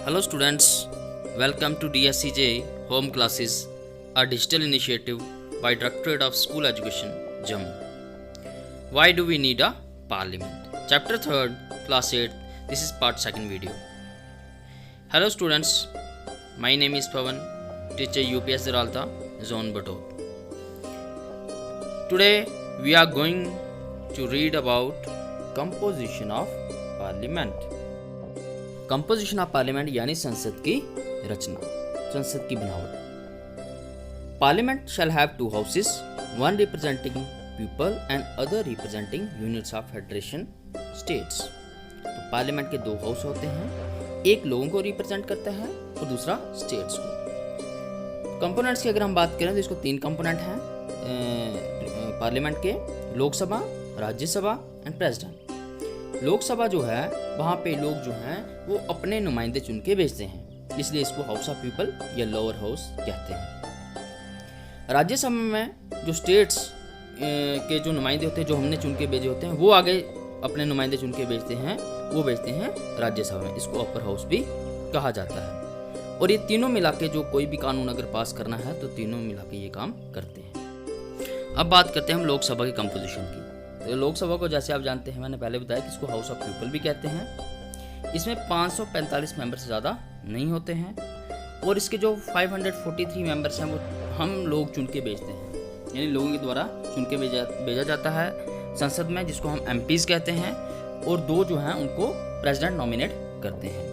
Hello students, welcome to DSCJ Home Classes, a digital initiative by Directorate of School Education, Jammu. Why do we need a parliament? Chapter 3rd, class 8, this is part 2nd video. Hello students, my name is Pawan, teacher UPS Daralta, Zone Bator. Today we are going to read about composition of parliament. Composition of parliament यानी संसद की रचना, संसद की बनावट। Parliament shall have to houses, one representing people and other representing units of federation states. तो parliament के दो house होते हैं, एक लोगों को रिप्रेजेंट करता है और दूसरा स्टेट्स को। कंपोनेंट्स की अगर हम बात करें तो इसको 3 कंपोनेंट हैं पार्लियामेंट के, लोकसभा, राज्यसभा एंड प्रेसिडेंट। लोकसभा जो है वहाँ पे लोग जो हैं वो अपने नुमाइंदे चुन के भेजते हैं, इसलिए इसको हाउस ऑफ पीपल या लोअर हाउस कहते हैं। राज्यसभा में जो स्टेट्स के जो नुमाइंदे होते हैं, जो हमने चुन के भेजे होते हैं, वो आगे अपने नुमाइंदे चुन के भेजते हैं, वो भेजते हैं राज्यसभा में। इसको अपर हाउस भी कहा जाता है। और ये तीनों मिला के जो कोई भी कानून अगर पास करना है तो तीनों मिला के ये काम करते हैं। अब बात करते हैं हम लोकसभा की कंपोजिशन की। तो लोकसभा को जैसे आप जानते हैं, मैंने पहले बताया कि इसको हाउस ऑफ पीपल भी कहते हैं। इसमें 545 मेंबर से ज़्यादा नहीं होते हैं और इसके जो 543 मेंबर्स हैं वो हम लोग चुन के भेजते हैं, यानी लोगों के द्वारा चुन के भेजा जाता है संसद में, जिसको हम एमपीज कहते हैं। और 2 जो हैं उनको प्रेसिडेंट नॉमिनेट करते हैं।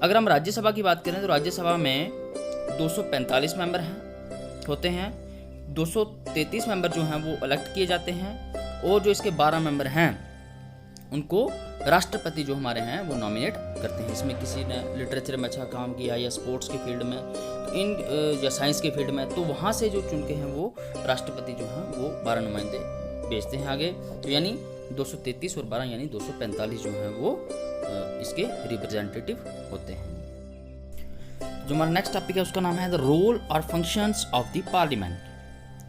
अगर हम राज्यसभा की बात करें तो राज्यसभा में 245 मेंबर होते हैं। 233 मेंबर जो हैं वो इलेक्ट किए जाते हैं और जो इसके 12 मेंबर हैं उनको राष्ट्रपति जो हमारे हैं वो नॉमिनेट करते हैं। इसमें किसी ने लिटरेचर में अच्छा काम किया या स्पोर्ट्स के फील्ड में, तो या साइंस के फील्ड में, तो वहाँ से जो चुन के हैं वो राष्ट्रपति जो हैं वो 12 नुमाइंदे भेजते हैं आगे। तो यानी 233 और 12 यानी 245 जो हैं वो इसके रिप्रेजेंटेटिव होते हैं। जो हमारा नेक्स्ट टॉपिक है उसका नाम है द रोल और फंक्शंस ऑफ द पार्लियामेंट,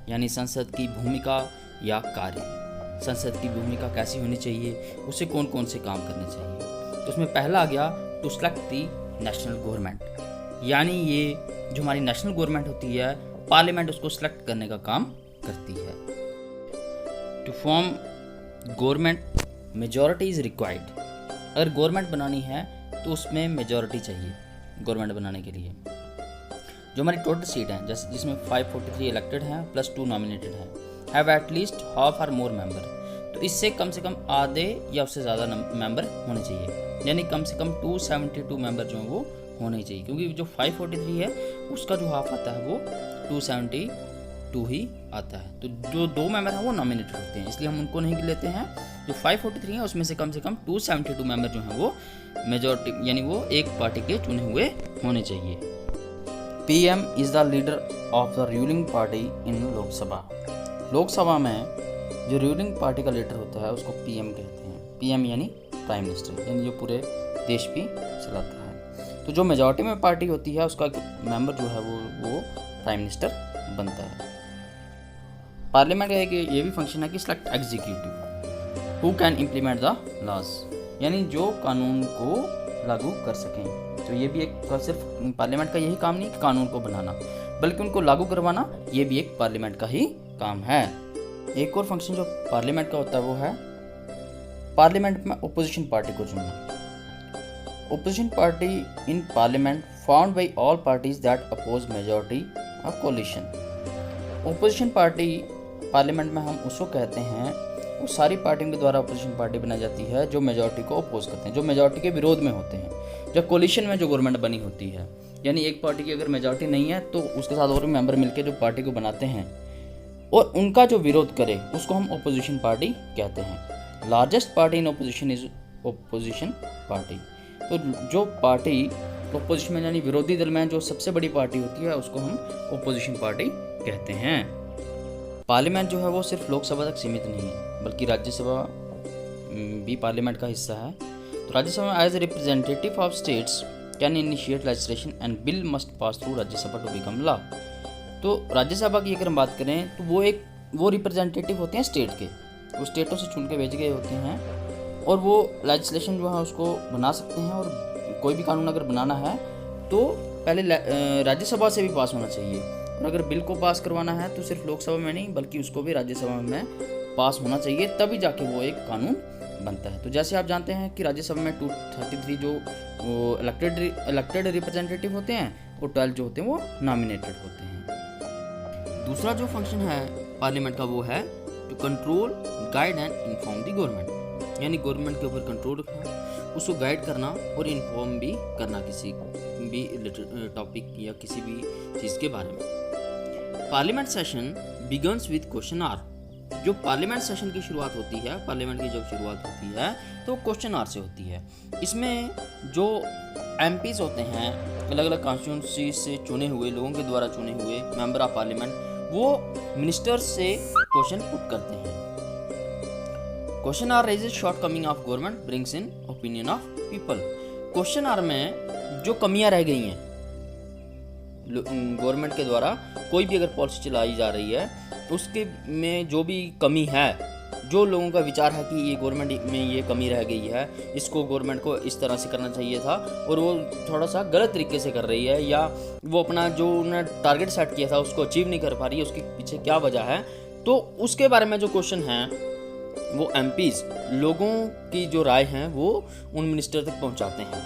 यानी संसद की भूमिका या कार्य। संसद की भूमिका कैसी होनी चाहिए, उसे कौन कौन से काम करने चाहिए। तो उसमें पहला आ गया to select the national government, यानी ये जो हमारी नेशनल गवर्नमेंट होती है, पार्लियामेंट उसको सेलेक्ट करने का काम करती है। To form government majority is required, अगर गवर्नमेंट बनानी है तो उसमें मेजॉरिटी चाहिए गवर्नमेंट बनाने के लिए। जो हमारी टोटल सीट हैं जैसे जिसमें 543 इलेक्टेड हैं प्लस 2 नॉमिनेटेड हैं, हैव एट लीस्ट हाफ और मोर मेंबर, तो इससे कम से कम आधे या उससे ज़्यादा मेंबर होने चाहिए, यानी कम से कम 272 मेंबर जो हैं वो होने चाहिए। क्योंकि जो 543 है उसका जो हाफ आता है वो 272 ही आता है। तो जो 2 मेंबर हैं वो नॉमिनेटेड होते हैं, इसलिए हम उनको नहीं लेते हैं। जो 543 है उसमें से कम 272 मेंबर जो हैं वो मेजॉरिटी, यानी वो एक पार्टी के चुने हुए होने चाहिए। PM is the leader of the ruling party इन लोकसभा। लोकसभा में जो रूलिंग पार्टी का लीडर होता है उसको PM कहते हैं। PM यानी प्राइम मिनिस्टर, यानी जो पूरे देश भी चलाता है। तो जो मेजॉरिटी में पार्टी होती है उसका मेंबर जो है वो प्राइम मिनिस्टर बनता है। पार्लियामेंट का एक ये भी फंक्शन है कि select executive who can implement the laws, यानी जो कानून को लागू कर सकें। तो ये भी एक सिर्फ पार्लियामेंट का यही काम नहीं कि कानून को बनाना, बल्कि उनको लागू करवाना ये भी एक पार्लियामेंट का ही काम है। एक और फंक्शन जो पार्लियामेंट का होता है वो है पार्लियामेंट में ओपोजिशन पार्टी को चुनना। Opposition party in parliament found by all parties that oppose majority of coalition. Opposition party parliament में हम उसको कहते हैं, वो सारी पार्टियों के द्वारा अपोजिशन पार्टी बनाई जाती है जो मेजॉरिटी को अपोज करते हैं, जो मेजॉरिटी के विरोध में होते हैं। जब कोलिशन में जो गवर्नमेंट बनी होती है, यानी एक पार्टी की अगर मेजॉरिटी नहीं है तो उसके साथ और भी मेंबर मिलकर जो पार्टी को बनाते हैं और उनका जो विरोध करे उसको हम ओपोजिशन पार्टी कहते हैं। Largest party in opposition is opposition party. तो जो पार्टी ओपोजिशन में यानी विरोधी दल में जो सबसे बड़ी पार्टी होती है उसको हम ओपोजिशन पार्टी कहते हैं। पार्लियामेंट जो है वो सिर्फ लोकसभा तक सीमित नहीं है, बल्कि राज्यसभा भी पार्लियामेंट का हिस्सा है। तो Rajya Sabha as a representative of states can initiate legislation and bill must pass through Rajya Sabha to become law. तो राज्यसभा की अगर हम बात करें तो वो रिप्रेजेंटेटिव होते हैं स्टेट के, वो स्टेटों से चुन के भेजे गए होते हैं और वो लेजिस्लेशन जो है उसको बना सकते हैं और कोई भी कानून अगर बनाना है तो पहले राज्यसभा से भी पास होना चाहिए, और अगर बिल को पास करवाना है तो सिर्फ लोकसभा में नहीं बल्कि उसको भी राज्यसभा में पास होना चाहिए, तभी जाके वो एक कानून बनता है। तो जैसे आप जानते हैं कि राज्यसभा में 233 जो वो इलेक्टेड रिप्रेजेंटेटिव होते हैं, और 12 जो होते हैं वो नॉमिनेटेड होते हैं। दूसरा जो फंक्शन है पार्लियामेंट का वो है to control, guide and inform the government, यानी गवर्नमेंट के ऊपर कंट्रोल रखना, उसको गाइड करना और इन्फॉर्म भी करना किसी भी टॉपिक या किसी भी चीज़ के बारे में। Parliament session begins with question hour. जो पार्लियामेंट सेशन की शुरुआत होती है, पार्लियामेंट की जब शुरुआत होती है तो क्वेश्चन आवर से होती है। इसमें जो एमपीज होते हैं, अलग अलग कॉन्स्टिट्यूंसी से चुने हुए लोगों के द्वारा चुने हुए मेंबर ऑफ पार्लियामेंट, वो मिनिस्टर्स से क्वेश्चन पुट करते हैं। Question hour raises shortcoming of government, brings in opinion of people. Question hour में जो कमियां रह गई हैं गवर्नमेंट के द्वारा, कोई भी अगर पॉलिसी चलाई जा रही है उसके में जो भी कमी है, जो लोगों का विचार है कि ये गवर्नमेंट में ये कमी रह गई है, इसको गवर्नमेंट को इस तरह से करना चाहिए था और वो थोड़ा सा गलत तरीके से कर रही है, या वो अपना जो उन्होंने टारगेट सेट किया था उसको अचीव नहीं कर पा रही है, उसके पीछे क्या वजह है, तो उसके बारे में जो क्वेश्चन है वो एमपीज लोगों की जो राय है वो उन मिनिस्टर तक पहुंचाते हैं,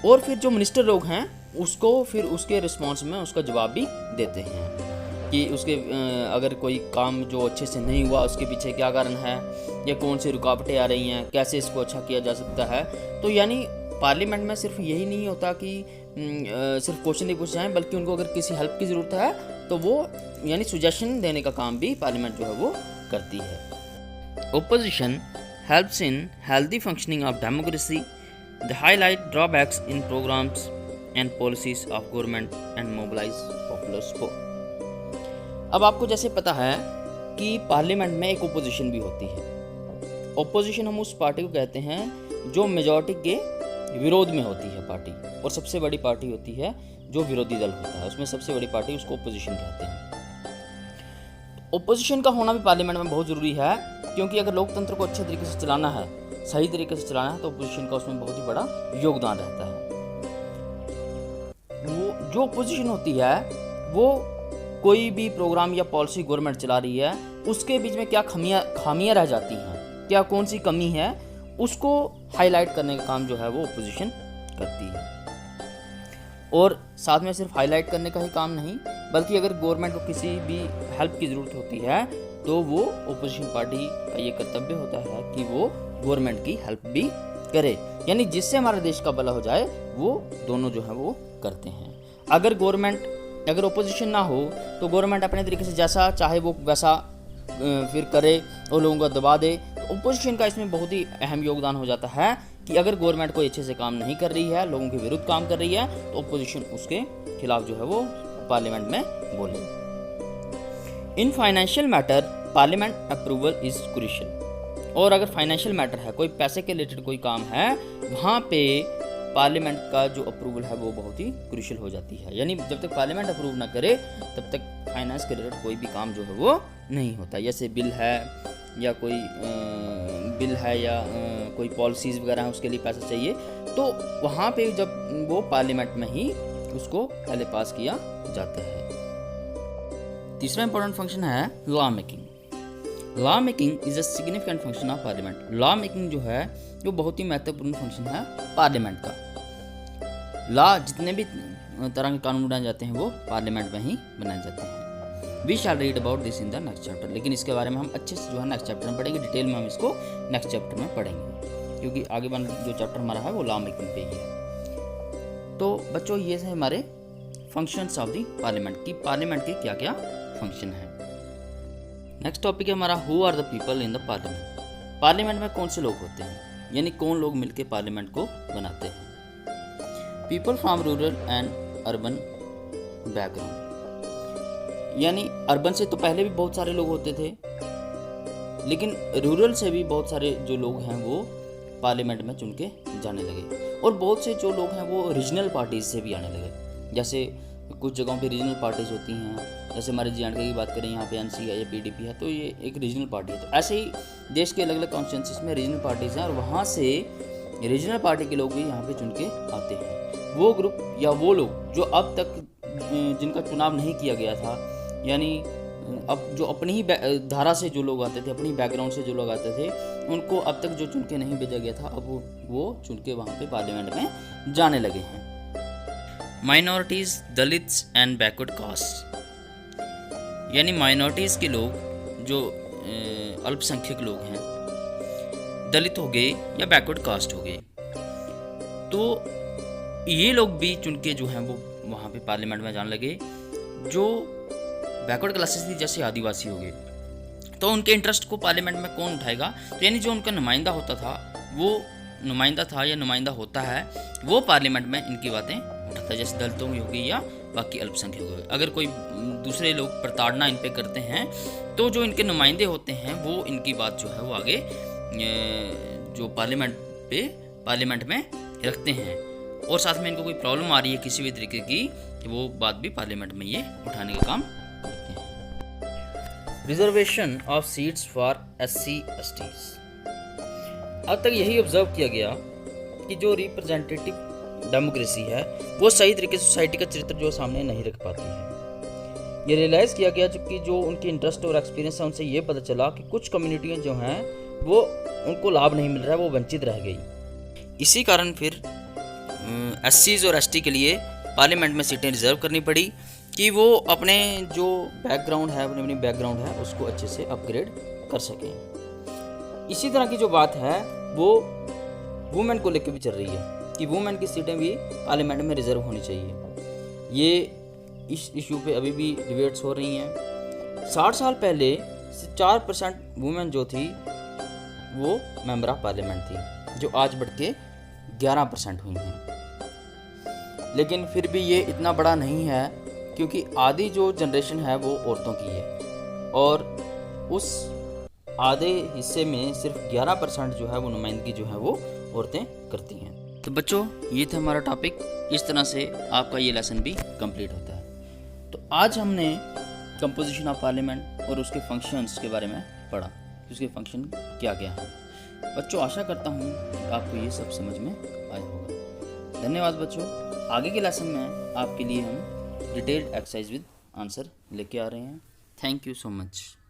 और फिर जो मिनिस्टर लोग हैं उसको फिर उसके रिस्पॉन्स में उसका जवाब भी देते हैं कि उसके अगर कोई काम जो अच्छे से नहीं हुआ उसके पीछे क्या कारण है, या कौन सी रुकावटें आ रही हैं, कैसे इसको अच्छा किया जा सकता है। तो यानी पार्लियामेंट में सिर्फ यही नहीं होता कि सिर्फ क्वेश्चन ही पूछ जाएं, बल्कि उनको अगर किसी हेल्प की ज़रूरत है तो वो यानी सुजेशन देने का काम भी पार्लियामेंट जो है वो करती है। Opposition helps in healthy functioning of democracy, the highlight drawbacks in programmes and policies of government and mobilise popular support. अब आपको जैसे पता है कि पार्लियामेंट में एक ओपोजिशन भी होती है। ओपोजिशन हम उस पार्टी को कहते हैं जो मेजॉरिटी के विरोध में होती है पार्टी, और सबसे बड़ी पार्टी होती है जो विरोधी दल होता है, उसमें सबसे बड़ी पार्टी उसको ओपोजिशन कहते हैं। ओपोजिशन का होना भी पार्लियामेंट में बहुत ज़रूरी है, क्योंकि अगर लोकतंत्र को अच्छे तरीके से चलाना है, सही तरीके से चलाना है, तो ओपोजिशन का उसमें बहुत ही बड़ा योगदान रहता है। वो जो ओपोजिशन होती है वो कोई भी प्रोग्राम या पॉलिसी गवर्नमेंट चला रही है उसके बीच में क्या खामियां रह जाती हैं, क्या कौन सी कमी है, उसको हाईलाइट करने का काम जो है वो ओपोजिशन करती है। और साथ में सिर्फ हाईलाइट करने का ही काम नहीं, बल्कि अगर गवर्नमेंट को किसी भी हेल्प की ज़रूरत होती है तो वो ओपोजिशन पार्टी का ये कर्तव्य होता है कि वो गवर्नमेंट की हेल्प भी करे, यानी जिससे हमारे देश का भला हो जाए, वो दोनों जो है वो करते हैं। अगर ओपोजिशन ना हो तो गवर्नमेंट अपने तरीके से जैसा चाहे वो वैसा फिर करे और लोगों को दबा दे, तो ओपोजिशन का इसमें बहुत ही अहम योगदान हो जाता है कि अगर गवर्नमेंट कोई अच्छे से काम नहीं कर रही है, लोगों के विरुद्ध काम कर रही है, तो ओपोजिशन उसके खिलाफ जो है वो पार्लियामेंट में बोले। In financial matter parliament approval is crucial. और अगर फाइनेंशियल मैटर है, कोई पैसे के रिलेटेड कोई काम है, वहाँ पे पार्लियामेंट का जो अप्रूवल है वो बहुत ही क्रूशियल हो जाती है। यानी जब तक पार्लियामेंट अप्रूव ना करे तब तक फाइनेंस के रिलेटेड कोई भी काम जो है वो नहीं होता। जैसे बिल है या कोई कोई पॉलिसीज़ वगैरह हैं, उसके लिए पैसा चाहिए, तो वहाँ पे जब वो पार्लियामेंट में ही उसको पहले पास किया जाता है। तीसरा इंपॉर्टेंट फंक्शन है law making. Law making is a significant function of parliament. Law making जो है वो बहुत ही महत्वपूर्ण फंक्शन है पार्लियामेंट का। लॉ जितने भी तरह के कानून बनाए जाते हैं वो पार्लियामेंट में ही बनाए जाते हैं। We shall read about this in the next chapter. लेकिन इसके बारे में हम अच्छे से जो है नेक्स्ट चैप्टर में पढ़ेंगे, डिटेल में हम इसको नेक्स्ट चैप्टर में पढ़ेंगे, क्योंकि आगे वाला जो चैप्टर हमारा है वो लॉ मेकिंग पे ही है। तो बच्चों ये है हमारे फंक्शंस ऑफ द पार्लियामेंट की पार्लियामेंट के क्या क्या फंक्शन है। नेक्स्ट टॉपिक है हमारा who are the people in the parliament. Parliament में कौन से लोग होते हैं, यानी कौन लोग मिलकर पार्लियामेंट को बनाते हैं। People from rural and urban background, यानी अर्बन से तो पहले भी बहुत सारे लोग होते थे, लेकिन रूरल से भी बहुत सारे जो लोग हैं वो पार्लियामेंट में चुन के जाने लगे। और बहुत से जो लोग हैं वो रीजनल पार्टीज से भी आने लगे। जैसे कुछ जगहों पे रीजनल पार्टीज होती हैं, जैसे हमारे जे.एंड.के की बात करें, यहाँ पे एनसी है या पीडीपी है, तो ये एक रीजनल पार्टी है। तो ऐसे ही देश के अलग अलग कॉन्स्टिट्यूंसीज में रीजनल पार्टीज हैं, और वहाँ से रीजनल पार्टी के लोग भी यहाँ पे चुन के आते हैं। वो ग्रुप या वो लोग जो अब तक जिनका चुनाव नहीं किया गया था, यानी अब जो अपनी ही धारा से जो लोग आते थे, अपनी बैकग्राउंड से जो लोग आते थे, उनको अब तक जो चुन के नहीं भेजा गया था, अब वो चुन के वहाँ पे पार्लियामेंट में जाने लगे हैं। Minorities, Dalits and backward caste, यानी माइनॉरिटीज़ के लोग जो अल्पसंख्यक लोग हैं, दलित हो गए या बैकवर्ड कास्ट हो गए, तो ये लोग भी चुन के जो हैं वो वहाँ पे पार्लियामेंट में जाने लगे। जो बैकवर्ड क्लासेस थी, जैसे आदिवासी हो गए, तो उनके इंटरेस्ट को पार्लियामेंट में कौन उठाएगा? तो यानी जो उनका नुमाइंदा होता था, वो नुमाइंदा था या नुमाइंदा होता है, वो पार्लियामेंट में इनकी बातें उठाता है, जैसे दलितों में होगी या बाकी अल्पसंख्यक हो गए। अगर कोई दूसरे लोग प्रताड़ना इन पे करते हैं, तो जो इनके नुमाइंदे होते हैं वो इनकी बात जो है वो आगे जो पार्लियामेंट में रखते हैं, और साथ में इनको कोई प्रॉब्लम आ रही है किसी भी तरीके की, तो वो बात भी पार्लियामेंट में ये उठाने का काम करते हैं। Reservation of seats for SC/STs। अब तक यही ऑब्जर्व किया गया कि जो रिप्रेजेंटेटिव डेमोक्रेसी है वो सही तरीके से सोसाइटी का चरित्र जो सामने नहीं रख पाती है। ये रियलाइज़ किया गया कि जो उनके इंटरेस्ट और एक्सपीरियंस है, उनसे ये पता चला कि कुछ कम्युनिटियाँ जो हैं वो उनको लाभ नहीं मिल रहा है, वो वंचित रह गई। इसी कारण फिर SCs और ST के लिए पार्लियामेंट में सीटें रिजर्व करनी पड़ी कि वो अपने जो बैकग्राउंड है, अपनी बैकग्राउंड है, उसको अच्छे से अपग्रेड कर सकें। इसी तरह की जो बात है वो वुमेन को लेकर भी चल रही है कि वुमेन की सीटें भी पार्लियामेंट में रिजर्व होनी चाहिए। ये इस इशू पे अभी भी डिबेट्स हो रही हैं। 60 साल पहले 4% वुमेन जो थी वो मेंबर ऑफ पार्लियामेंट थी, जो आज बढ़ के 11% हुई हैं। लेकिन फिर भी ये इतना बड़ा नहीं है, क्योंकि आधी जो जनरेशन है वो औरतों की है, और उस आधे हिस्से में सिर्फ 11% जो है वो नुमाइंदगी जो है वो औरतें करती हैं। तो बच्चों, ये था हमारा टॉपिक। इस तरह से आपका ये लेसन भी कंप्लीट होता है। तो आज हमने कंपोजिशन ऑफ पार्लियामेंट और उसके फंक्शंस के बारे में पढ़ा कि उसके फंक्शन क्या क्या है। बच्चों, आशा करता हूँ कि आपको ये सब समझ में आया होगा। धन्यवाद बच्चों। आगे के लेसन में आपके लिए हम डिटेल्ड एक्सरसाइज विद आंसर लेके आ रहे हैं। Thank you so much.